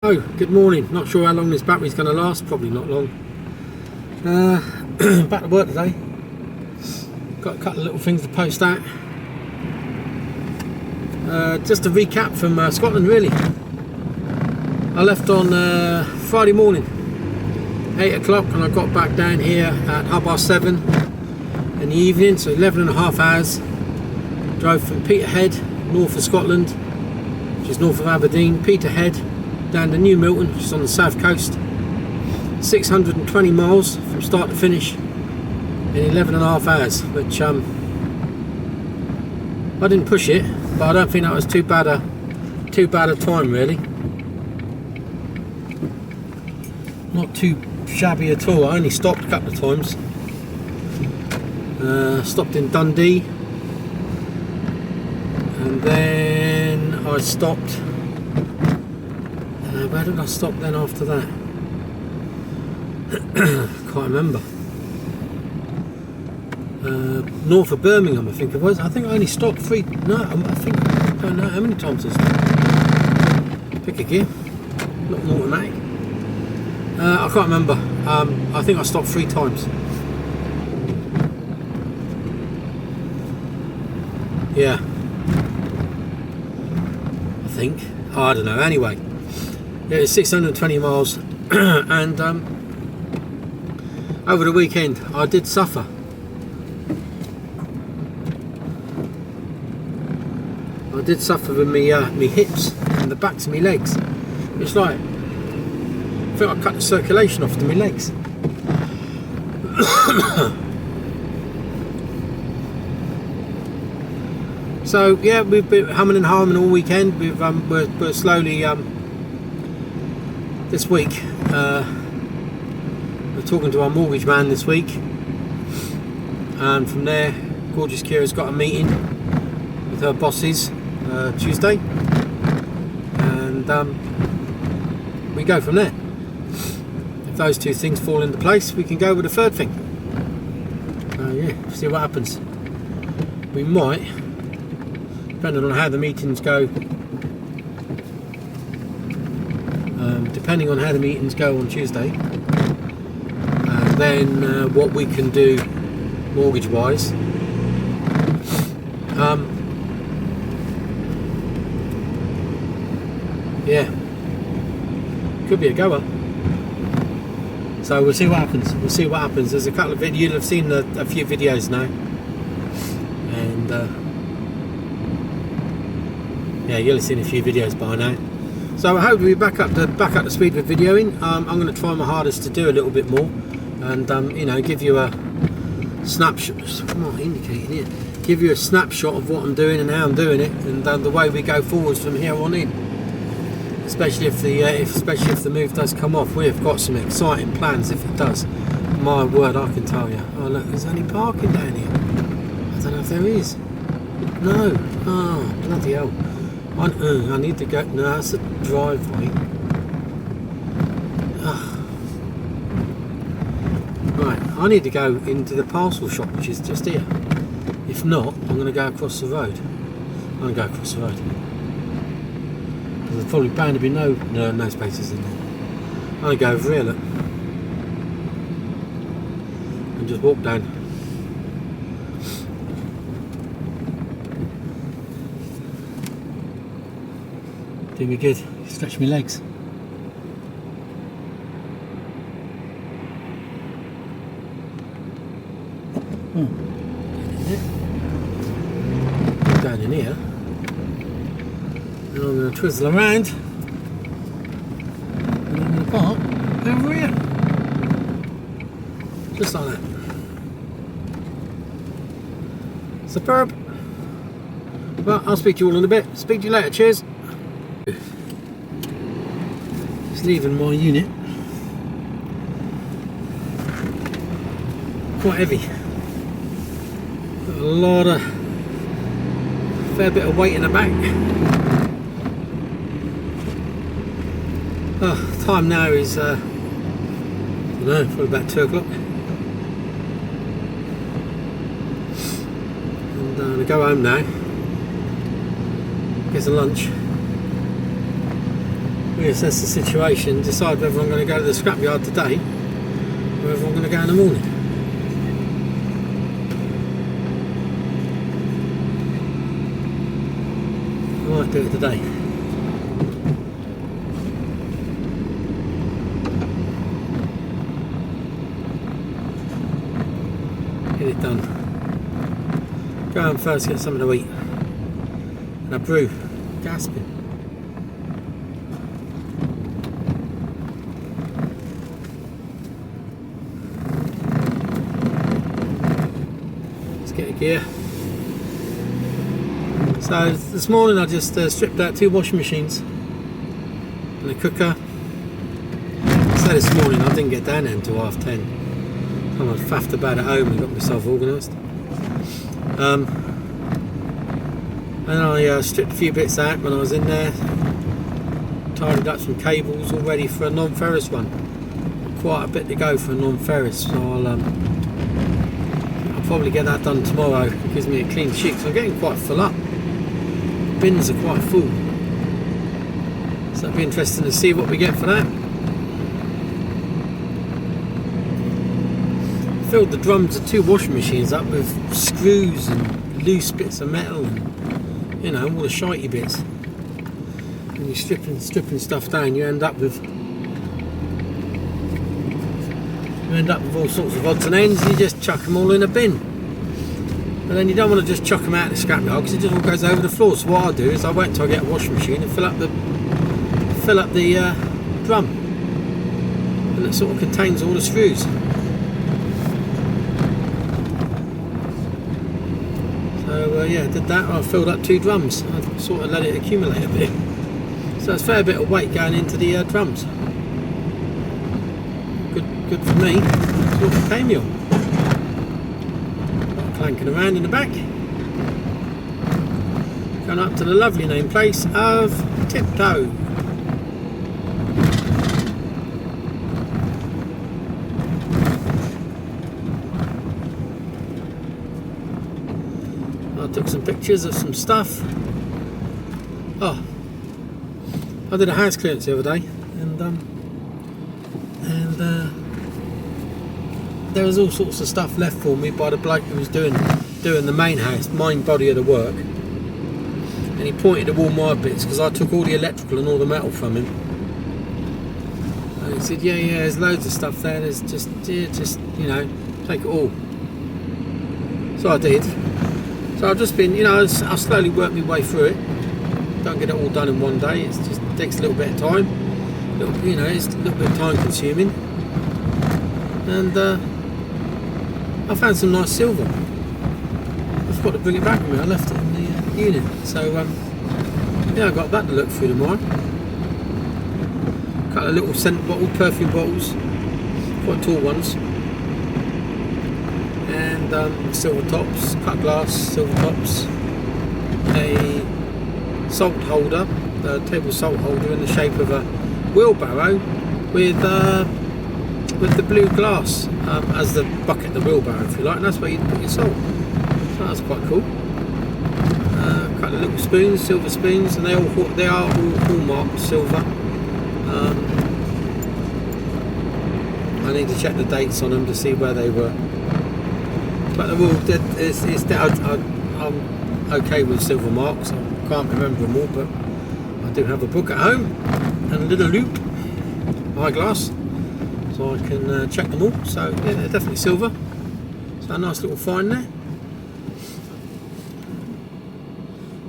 Oh, good morning. Not sure how long this battery's going to last. Probably not long. Back to work today. Got a couple of little things to post out. Just a recap from Scotland, really. I left on Friday morning, 8 o'clock, and I got back down here at 7:30 in the evening, so 11.5 hours. Drove from Peterhead, north of Scotland, which is north of Aberdeen, Peterhead, down to New Milton, which is on the south coast. 620 miles from start to finish in 11.5 hours, which I didn't push it, but I don't think that was too bad a time, really. Not too shabby at all. I only stopped a couple of times. Stopped in Dundee, and then I stopped. Where did I stop then after that? Can't remember. North of Birmingham, I think it was. I think I only stopped I don't know how many times I stopped. Pick a gear, not an automatic. I can't remember. I think I stopped 3 times. Yeah, I think. I don't know. Anyway, yeah, it's 620 miles, and over the weekend I did suffer. I did suffer with me hips and the backs of my legs. It's like, I think I cut the circulation off to my legs. So yeah, we've been humming and hawing all weekend. We're slowly this week. We're talking to our mortgage man this week, and from there, Gorgeous Kira's got a meeting with her bosses Tuesday, and we go from there. If those 2 things fall into place, we can go with the 3rd thing. Yeah, see what happens. We might, depending on how the meetings go. Depending on how the meetings go on Tuesday, and then what we can do mortgage-wise. Yeah, could be a goer. So we'll see what happens. There's a couple of videos. You'll have seen a few videos now, and yeah, you'll have seen a few videos by now. So I hope we'll be back up to speed with videoing. I'm going to try my hardest to do a little bit more, and give you a snapshot. I'm not indicating here. Give you a snapshot of what I'm doing and how I'm doing it, and the way we go forwards from here on in. Especially if the move does come off, we've got some exciting plans. If it does, my word, I can tell you. Oh look, there's only parking down here. I don't know if there is. No. Oh bloody hell. I need to go. No, that's a driveway. Right, I need to go into the parcel shop, which is just here. If not, I'm going to go across the road. There's probably bound to be no spaces in there. I'm going to go over here, look, and just walk down. Do me good. Stretch my legs. Down in here. And I'm going to twizzle around, and I'm going to park over here. Just like that. Superb. Well, I'll speak to you all in a bit. Speak to you later. Cheers. Just leaving my unit. Quite heavy. Got a fair bit of weight in the back. Time now is I don't know, probably about 2 o'clock. And I'm going to go home now, get some lunch, reassess the situation, decide whether I'm going to go to the scrapyard today or whether I'm going to go in the morning. I might do it today. Get it done. Go home first, get something to eat. And a brew. Gasping. Let's get a gear. So this morning I just stripped out 2 washing machines and a cooker. So this morning I didn't get down there until 10:30. I faffed about at home and got myself organised. And I stripped a few bits out when I was in there, tidied up some cables all ready for a non-ferrous one. Quite a bit to go for a non-ferrous, so I'll probably get that done tomorrow. It gives me a clean sheet, because I'm getting quite full up. Bins are quite full, so it'll be interesting to see what we get for that. Filled the drums of 2 washing machines up with screws and loose bits of metal and, you know, all the shitey bits. When you're stripping stuff down, you end up with all sorts of odds and ends. You just chuck them all in a bin, but then you don't want to just chuck them out of the scrapyard because it just all goes over the floor. So what I'll do is I'll wait until I get a washing machine and fill up the drum, and it sort of contains all the screws. So yeah, did that. I filled up 2 drums. I sort of let it accumulate a bit. So it's a fair bit of weight going into the drums. Good for me. That's what it came on. Clanking around in the back. Going up to the lovely name place of Tiptoe. I took some pictures of some stuff. Oh, I did a house clearance the other day, and there was all sorts of stuff left for me by the bloke who was doing the main house, main body of the work, and he pointed to all my bits because I took all the electrical and all the metal from him, and he said, yeah, there's loads of stuff there, there's just you know, take it all. So I did. So I've just been, you know, I'll slowly work my way through it. Don't get it all done in one day. It just takes a little bit of time. You know, it's a little bit time consuming. And I found some nice silver. I forgot to bring it back with me. I left it in the unit. So yeah, I got that to look through tomorrow. A couple of little scent bottle, perfume bottles, quite tall ones. And silver tops, cut glass, silver tops, a salt holder, a table salt holder in the shape of a wheelbarrow with the blue glass as the bucket, the wheelbarrow, if you like, and that's where you put your salt. So that's quite cool. A couple of little spoons, silver spoons, and they are all hallmarked silver. I need to check the dates on them to see where they were. But I'm okay with silver marks. I can't remember them all, but I do have a book at home and a little loop, eyeglass, so I can check them all. So yeah, they're definitely silver. So a nice little find there.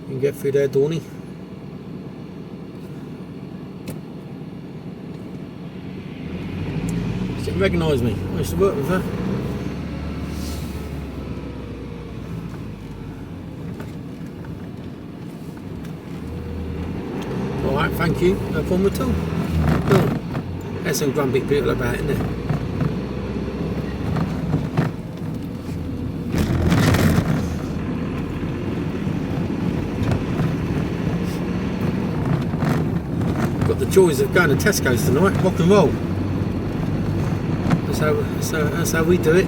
You can get through there, Dawny. She didn't recognise me. I used to work with her. Alright, thank you. No problem at all. Oh, there's some grumpy people about, isn't there? Got the joys of going to Tesco's tonight. Rock and roll. That's how we do it.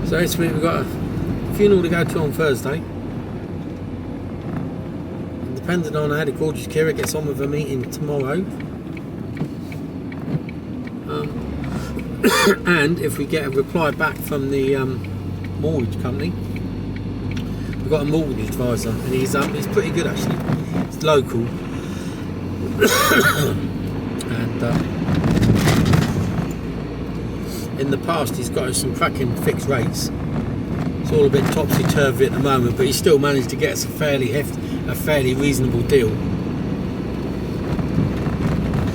So this week we've got a funeral to go to on Thursday, depending on how the gorgeous Kira gets on with her meeting tomorrow. And if we get a reply back from the mortgage company, we've got a mortgage advisor, and he's pretty good actually. It's local, and in the past he's got us some cracking fixed rates. It's all a bit topsy-turvy at the moment, but he still managed to get us a fairly reasonable deal.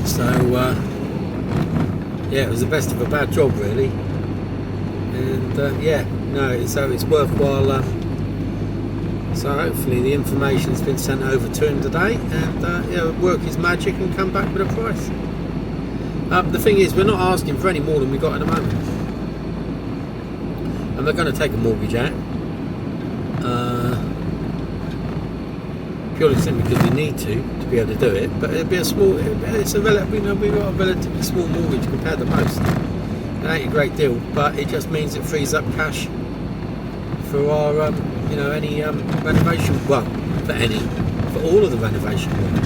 So yeah, it was the best of a bad job really, and yeah, no, so it's worthwhile. So hopefully the information's been sent over to him today, and yeah, work his magic and come back with a price. The thing is, we're not asking for any more than we got at the moment, and we're going to take a mortgage out purely simply because we need to be able to do it. But it'll be we've got a relatively small mortgage compared to most. It ain't a great deal, but it just means it frees up cash for our any renovation, well, for all of the renovation work.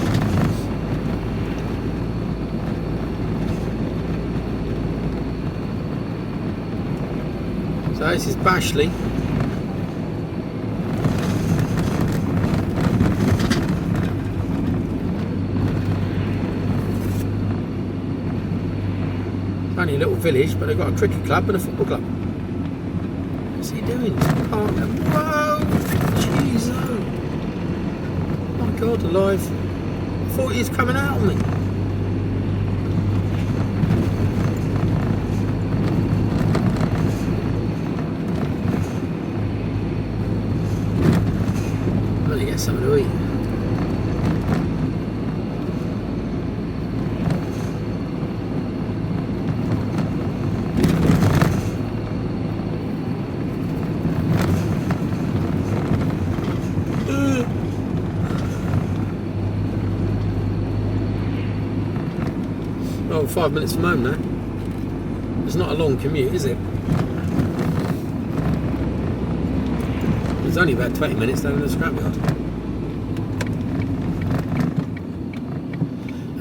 So this is Bashley. It's only a little village, but they've got a cricket club and a football club. What's he doing? Whoa! Jeez! Oh my God, alive! I thought he was coming out of me. I'm gonna get something to eat. Oh, 5 minutes from home now. It's not a long commute, is it? It's only about 20 minutes down in the scrapyard.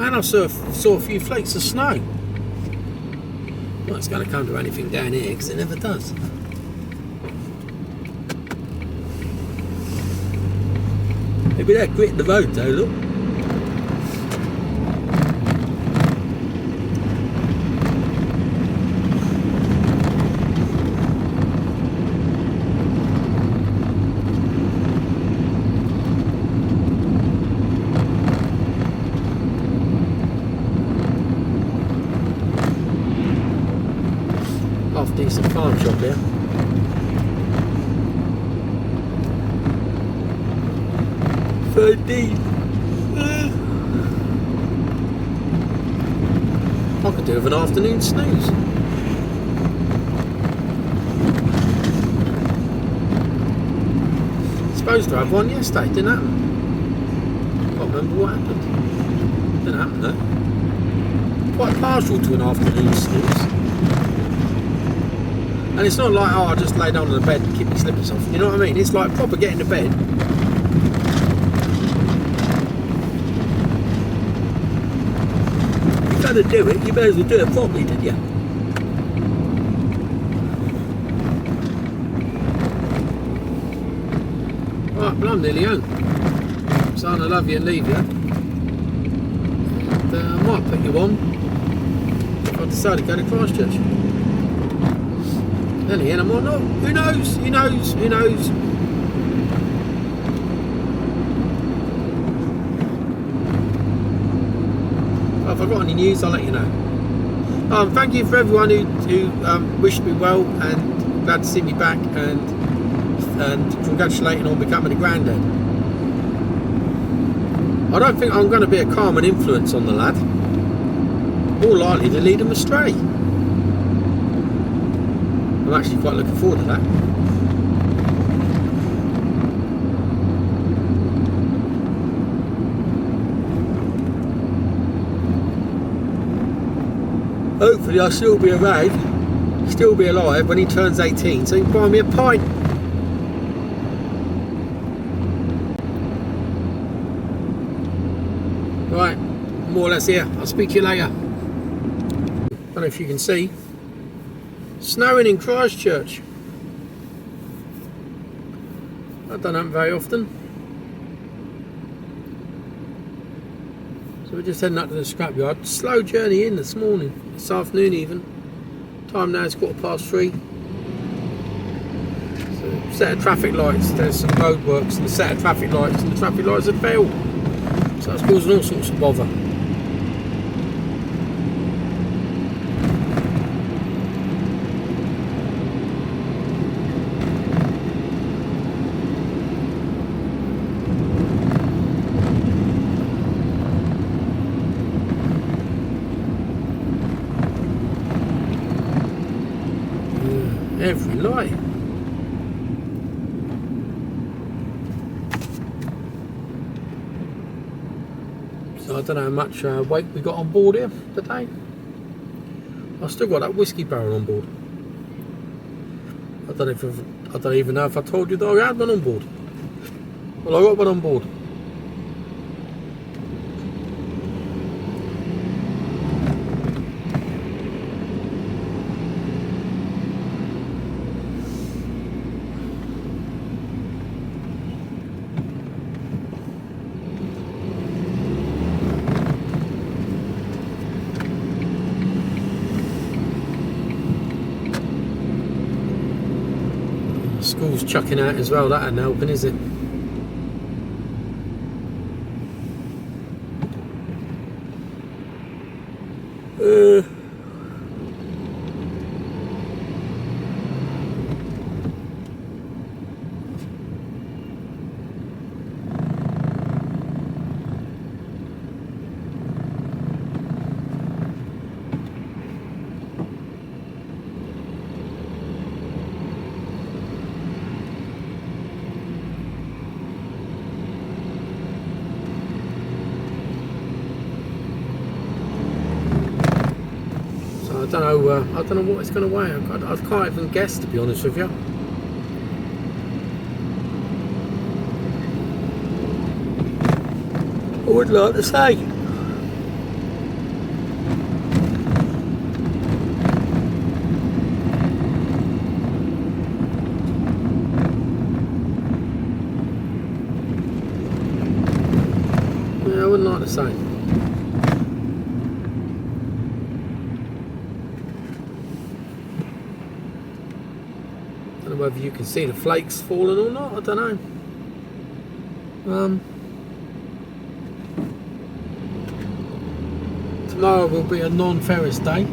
And I saw a few flakes of snow. Well, it's going to come to anything down here because it never does. Maybe they're gritting the road though, look. Half decent farm shop here. I could do with an afternoon snooze. Supposed to have one yesterday, didn't happen. Can't remember what happened. Didn't happen though. Quite partial to an afternoon snooze. And it's not like, oh, I just lay down on the bed and keep my slippers off. You know what I mean? It's like proper getting to bed. If you're going to do it, you may as well do it properly, didn't you? Right, well, I'm nearly home. Son, I love you and leave you. And, I might put you on if I decide to go to Christchurch. Then again, I might not. Who knows? Who knows? Who knows? Well, if I've got any news, I'll let you know. Thank you for everyone who wished me well and glad to see me back and congratulating on becoming a granddad. I don't think I'm going to be a calming influence on the lad. More likely to lead him astray. I'm actually quite looking forward to that. Hopefully I'll still be around, still be alive when he turns 18, so he can buy me a pint. Right, more or less here. I'll speak to you later. Don't know if you can see. Snowing in Christchurch. That don't happen very often. So we're just heading up to the scrapyard. Slow journey in this morning, this afternoon even. Time now is 3:15. So set of traffic lights. There's some roadworks and a set of traffic lights, and the traffic lights have failed. So that's causing all sorts of bother. Every light. So I don't know how much weight we got on board here today. I've still got that whiskey barrel on board. I don't even know if I told you that I had one on board. Well, I got one on board. School's chucking out as well, that ain't helping, is it? I don't know what it's going to weigh. I can't even guess, to be honest with you. I would like to say. Yeah, I wouldn't like to say. Whether you can see the flakes falling or not, I don't know. Tomorrow will be a non-ferrous day.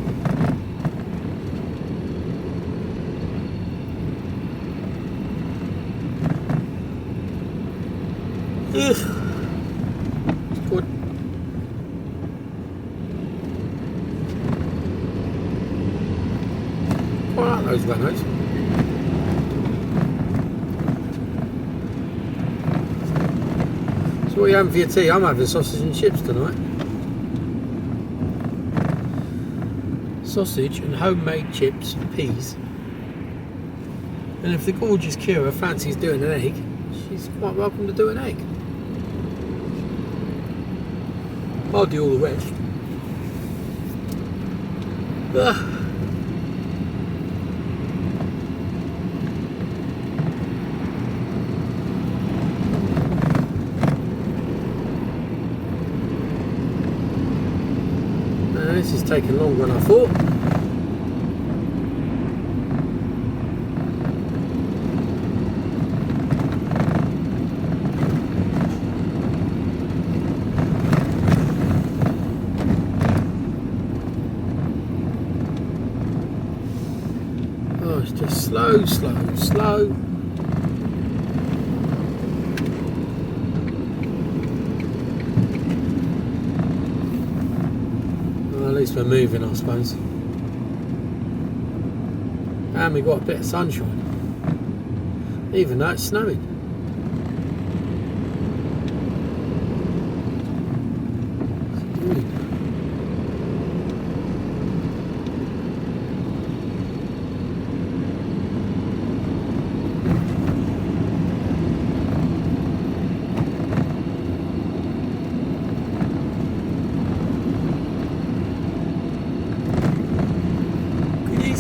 Ugh. Good. Quite like those Renaults. So what are you having for your tea? I'm having sausage and chips tonight. Sausage and homemade chips, peas. And if the gorgeous Kira fancies doing an egg, she's quite welcome to do an egg. I'll do all the rest. Ugh. This is taking longer than I thought. Oh, it's just slow, slow, slow. At least we're moving, I suppose. And we got a bit of sunshine, even though it's snowing.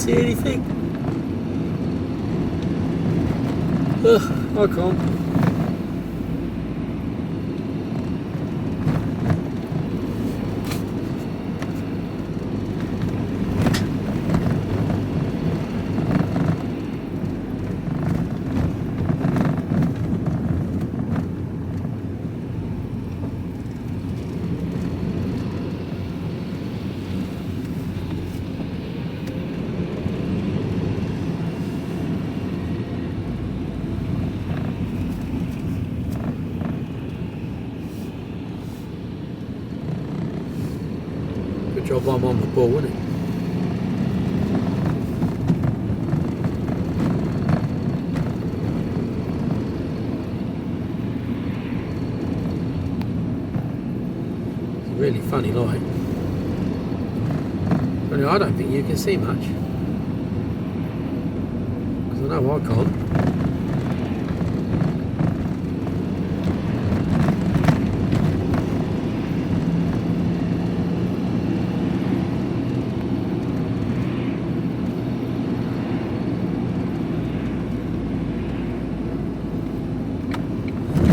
see anything? Ugh, I can't. Good job I'm on the ball, isn't it? It's a really funny light. Only I don't think you can see much. Because I know I can't.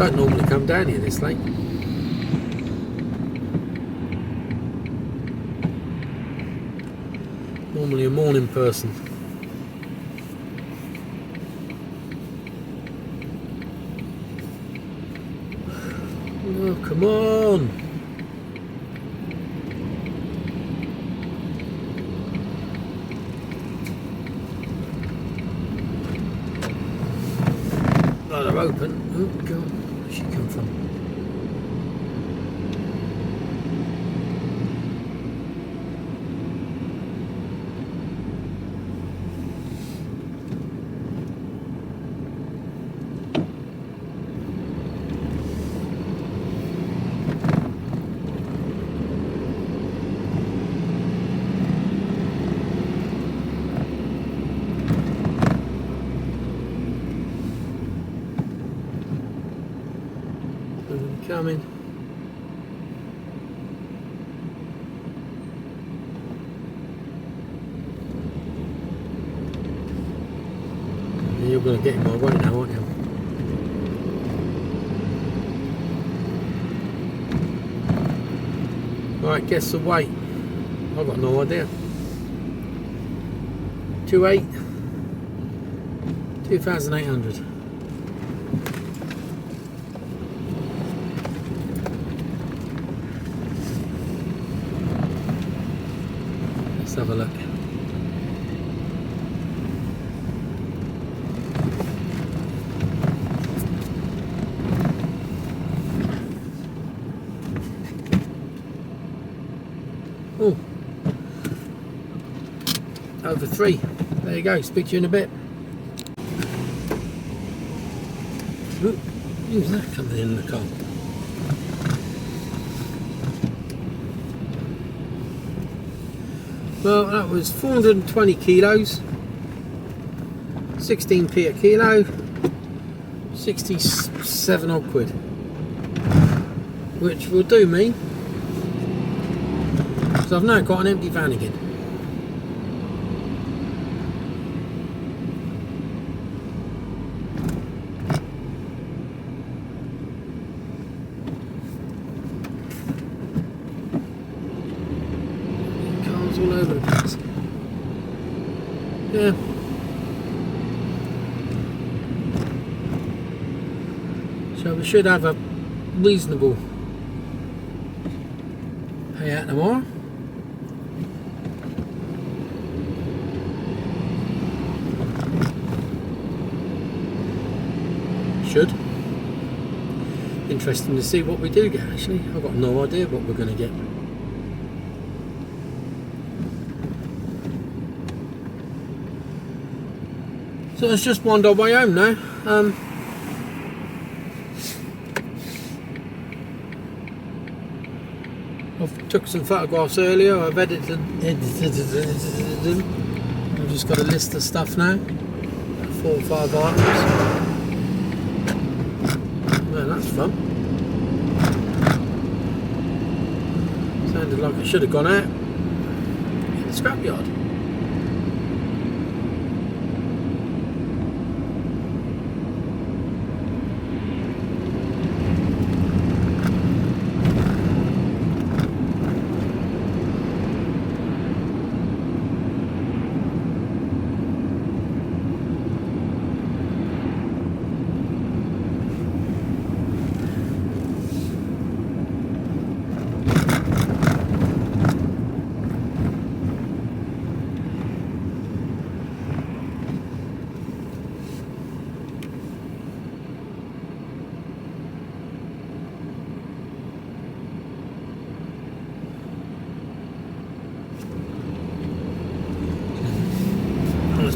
Don't normally come down here this late. Normally a morning person. Oh, come on! Oh, they're open. Oh God. Where'd she come from? Coming. You're going to get in my way now, aren't you? Right, guess the weight. I've got no idea. 2,800. Let's have a look. Oh, over 3. There you go. Speak to you in a bit. Ooh, who's that coming in the car? Well, that was 420 kilos, 16p a kilo, 67 odd quid, which will do me, so I've now got an empty van again. All over the place. Yeah. So we should have a reasonable payout tomorrow. Should. Interesting to see what we do get actually. I've got no idea what we're going to get. So let's just wind our way home now. I've took some photographs earlier, I've edited them. I've just got a list of stuff now. 4 or 5 items. Man, that's fun. Sounded like I should have gone out in the scrapyard.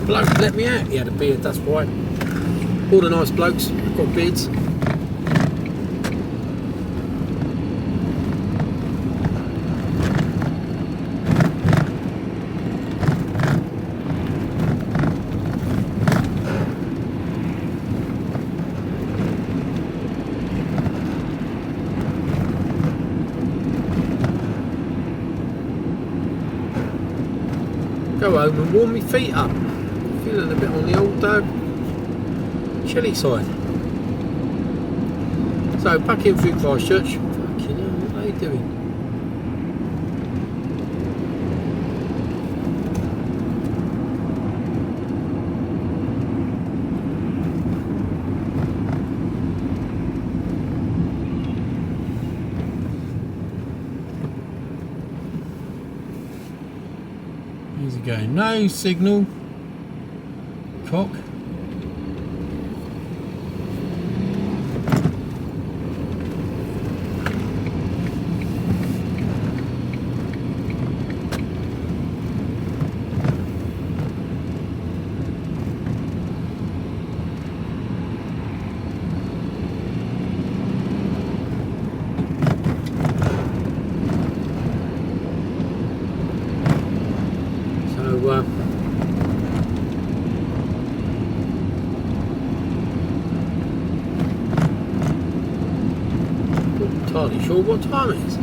bloke let me out. He had a beard, that's why. All the nice blokes have got beards. Go home and warm my feet up. Feeling a bit on the old chilly side. So back in through Christchurch. Fucking hell, what are they doing? Here's it going. No signal. Cock. Not entirely sure what time it is.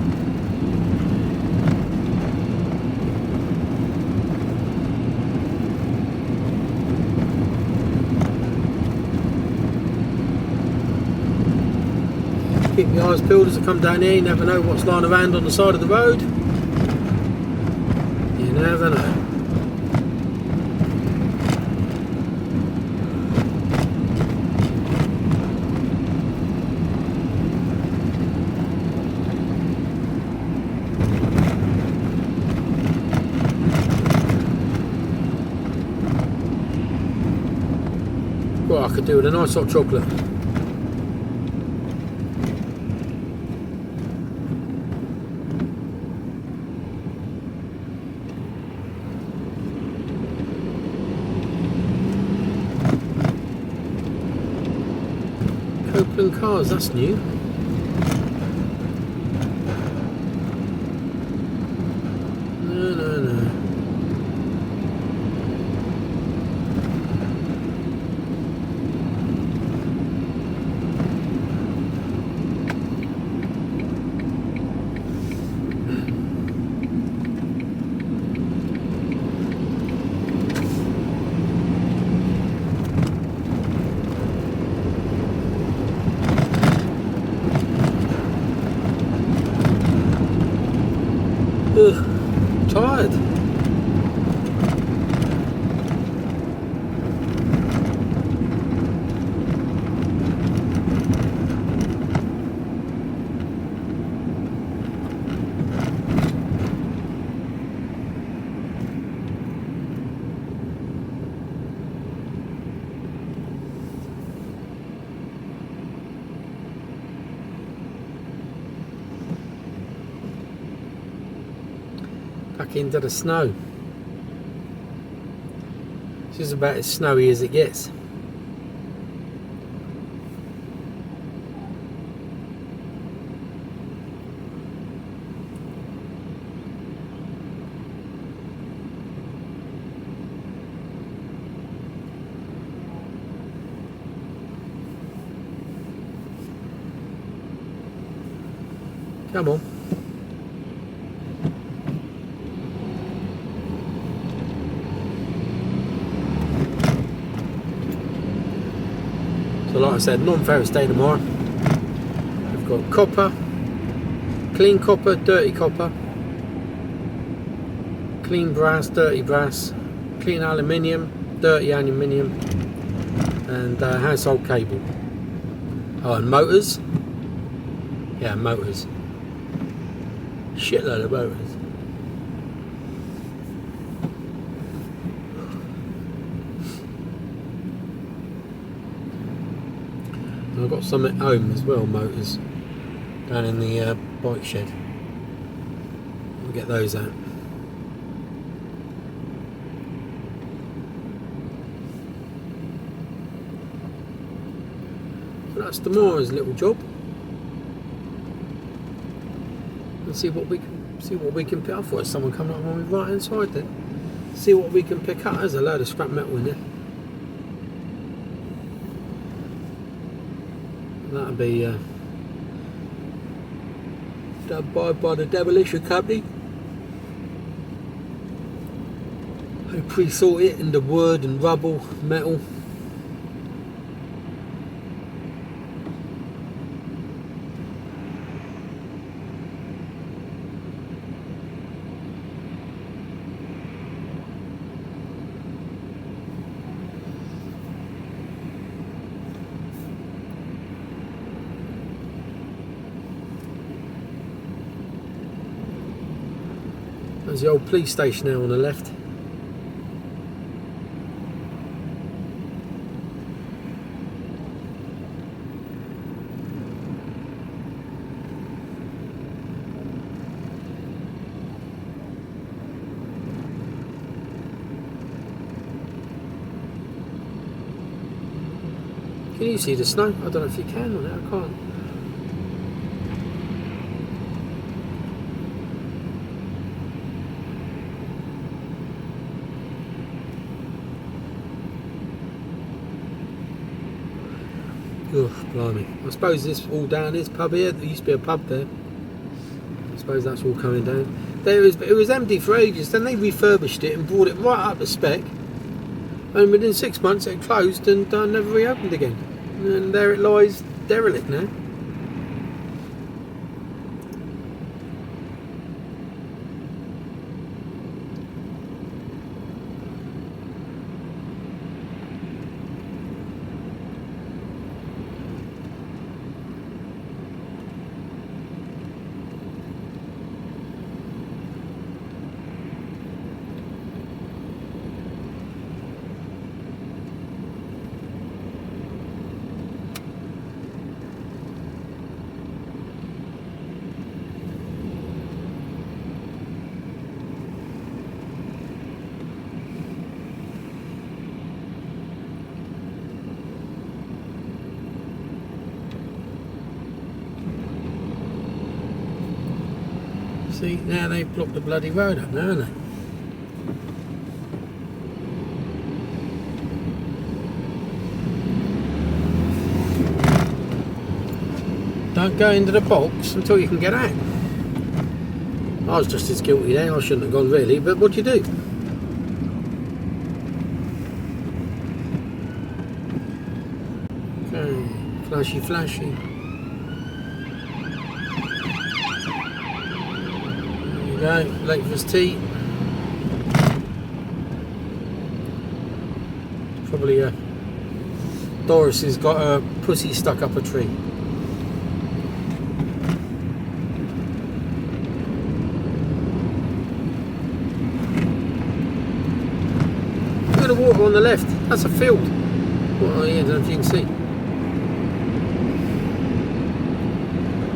Keep your eyes peeled as I come down here. You never know what's lying around on the side of the road. You never know. Well, I could do with a nice hot chocolate. Copeland cars, that's new. No. Ugh, tired. Back into the snow. This is about as snowy as it gets. Come on. So like I said, non-ferrous day tomorrow. We've got copper, clean copper, dirty copper, clean brass, dirty brass, clean aluminium, dirty aluminium, and household cable. Oh, and motors. Yeah, motors. Shitload of motors. I've got some at home as well, motors, down in the bike shed. We'll get those out. But that's tomorrow's little job. And see what we can pick up. I thought there was someone coming up on my right hand side then. See what we can pick up. There's a load of scrap metal in there. That'll be done by the demolition company. Who pre-sort it into wood and rubble, metal. There's the old police station there on the left. Can you see the snow? I don't know if you can or not, I can't. Oh, blimey. I suppose this all down this pub here, there used to be a pub there. I suppose that's all coming down. It was empty for ages, then they refurbished it and brought it right up to spec. And within 6 months it closed and never reopened again. And there it lies, derelict now. See, now they've blocked the bloody road up now, haven't they? Don't go into the box until you can get out. I was just as guilty there. I shouldn't have gone really, but what do you do? Okay, flashy, flashy. There we go, late for his tea. Probably Doris has got a pussy stuck up a tree. Look at the water on the left, that's a field. Oh yeah, I don't know if you can see.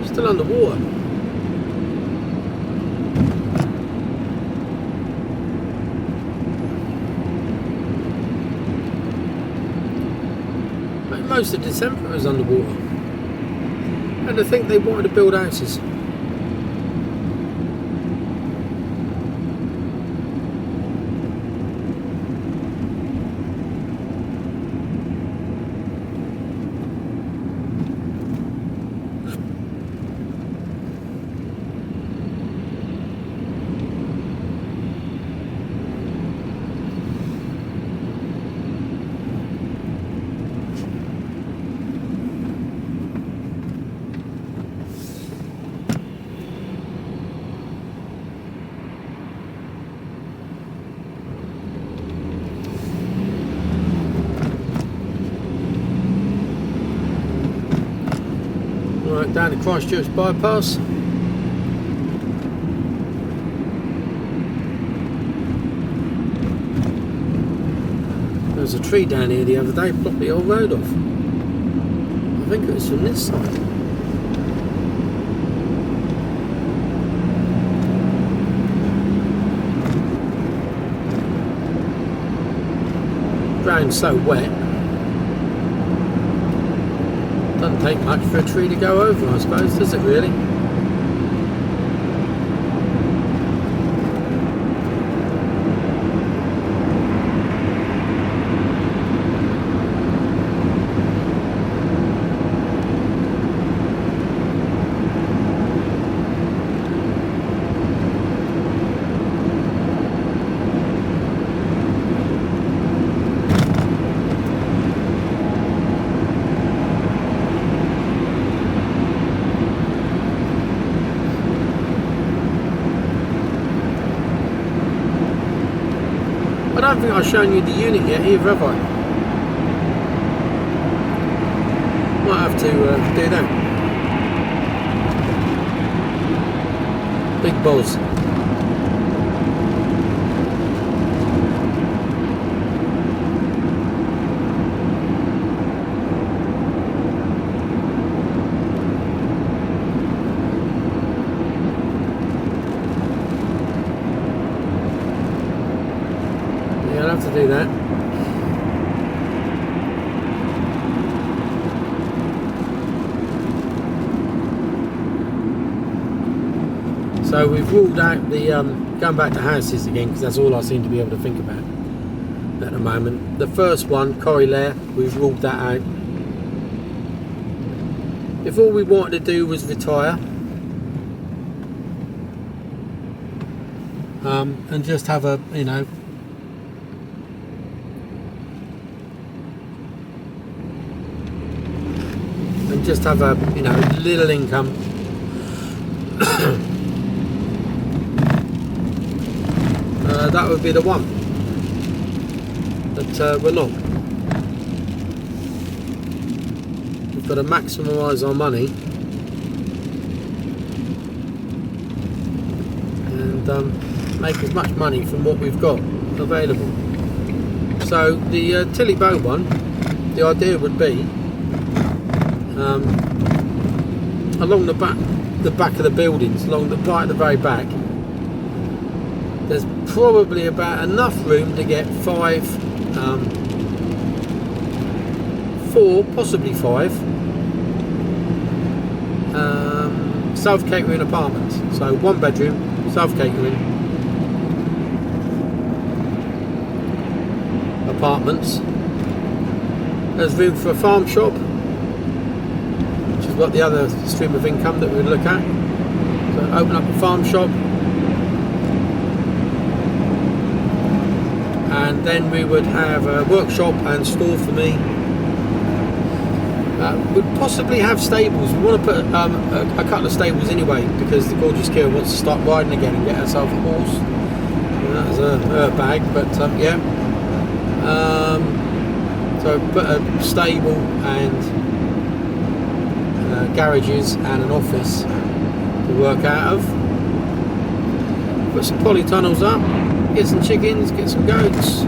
Still underwater. Most of December was underwater. And I think they wanted to build houses. Right, down the Christchurch bypass. There was a tree down here the other day, blocked the old road off. I think it was from this side. Ground's so wet. Doesn't take much for a tree to go over, I suppose, does it really? I don't think I've shown you the unit yet either, have I? Might have to do that. Big balls. I'll have to do that. So we've ruled out the going back to houses again, because that's all I seem to be able to think about at the moment. The first one, Corrie Lair, we've ruled that out. If all we wanted to do was retire and just have a, you know, just have a, you know, little income, that would be the one. But we're not. We've got to maximise our money and make as much money from what we've got available. So the Tilly Bow one, the idea would be along the back of the buildings, right at the very back, there's probably about enough room to get 4, possibly 5 self-catering apartments. So 1 bedroom, self-catering apartments. There's room for a farm shop, got the other stream of income that we would look at. So open up a farm shop, and then we would have a workshop and store for me. We'd possibly have stables. We want to put a couple of stables anyway, because the gorgeous Kira wants to start riding again and get herself a horse. That's her bag, but yeah. So put a stable and garages and an office to work out of. Put some polytunnels up, get some chickens, get some goats,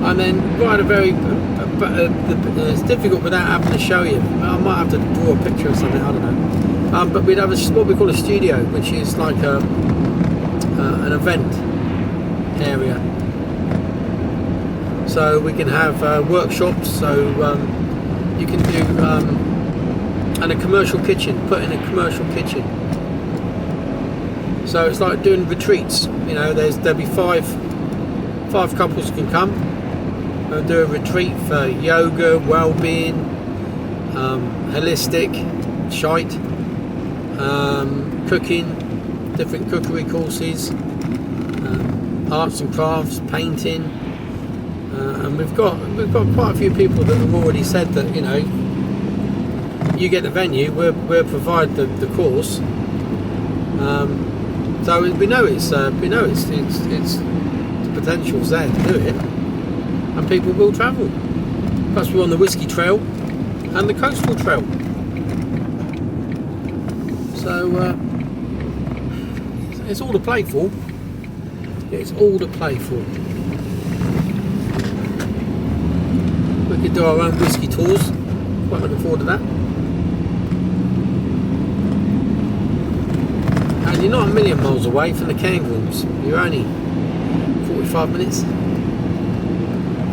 and then ride a very it's difficult without having to show you. I might have to draw a picture or something, I don't know. But we'd have what we call a studio, which is like an event area. So we can have workshops, so you can do and a commercial kitchen, put in a commercial kitchen. So it's like doing retreats, you know, there'll be five couples can come and do a retreat for yoga, well-being, holistic, shite, cooking, different cookery courses, arts and crafts, painting, and we've got quite a few people that have already said that, you know, you get the venue, we'll provide the course. So we know it's the potential's there to do it, and people will travel. Plus we're on the Whiskey Trail and the Coastal Trail. So it's all to play for. It's all to play for. We could do our own whiskey tours. Quite looking forward to that. And you're not a million miles away from the Kangaroos. You're only 45 minutes. I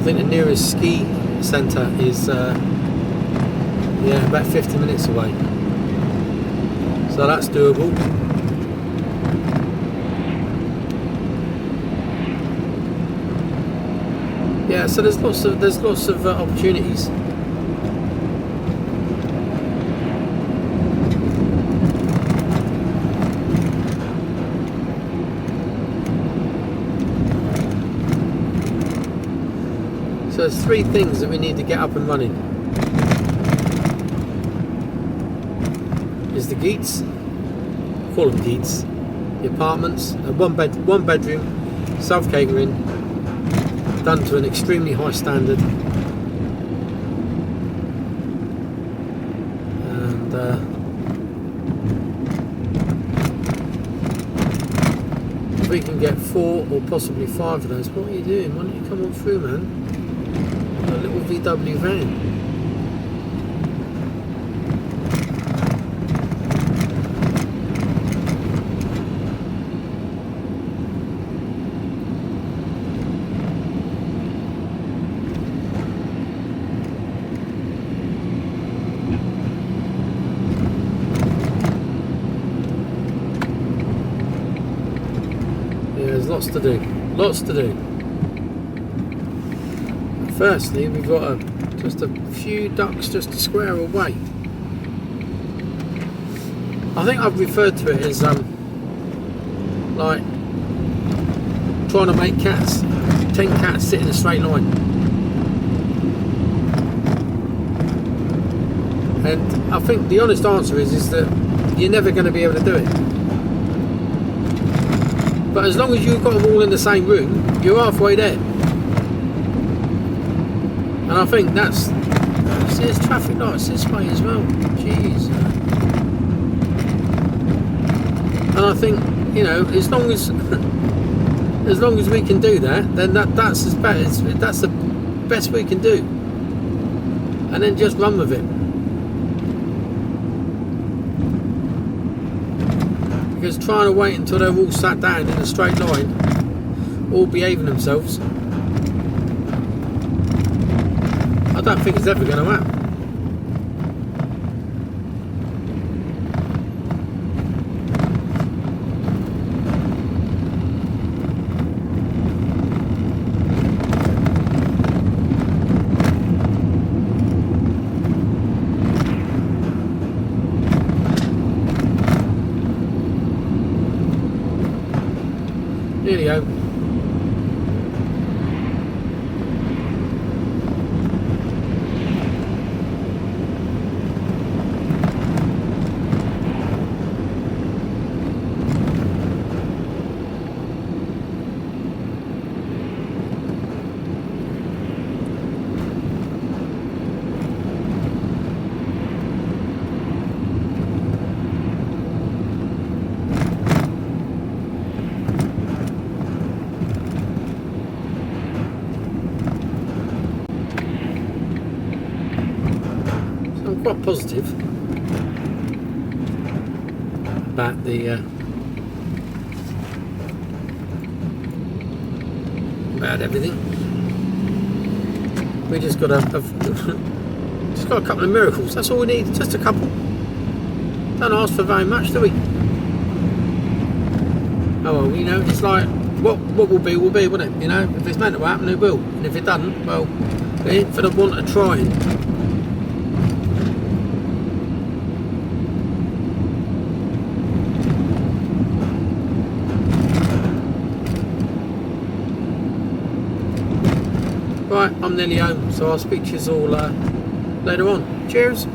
think the nearest ski centre is Yeah, about 50 minutes away. So that's doable. Yeah, so there's lots of opportunities. So there's three things that we need to get up and running. Is the Geets, call them Geets, the apartments, one bedroom, self-catering, done to an extremely high standard, and if we can get 4 or possibly 5 of those. What are you doing? Why don't you come on through, man? A little VW van. There's lots to do, lots to do. Firstly, we've got just a few ducks just to square away. I think I've referred to it as like trying to make 10 cats sit in a straight line. And I think the honest answer is that you're never going to be able to do it. But as long as you've got them all in the same room, you're halfway there. And I think that's... There's traffic lights this way as well. Jeez. And I think, you know, as long as we can do that, then that's the best we can do. And then just run with it. Because trying to wait until they're all sat down in a straight line, all behaving themselves, I don't think it's ever going to happen. Nearly home. I'm quite positive about about everything. We just got just got a couple of miracles. That's all we need. Just a couple. Don't ask for very much, do we? Oh well, you know, it's like what will be, won't it? You know, if it's meant to happen, it will. And if it doesn't, well, we ain't for the want of trying. Right, I'm nearly home, so I'll speak to you all later on. Cheers.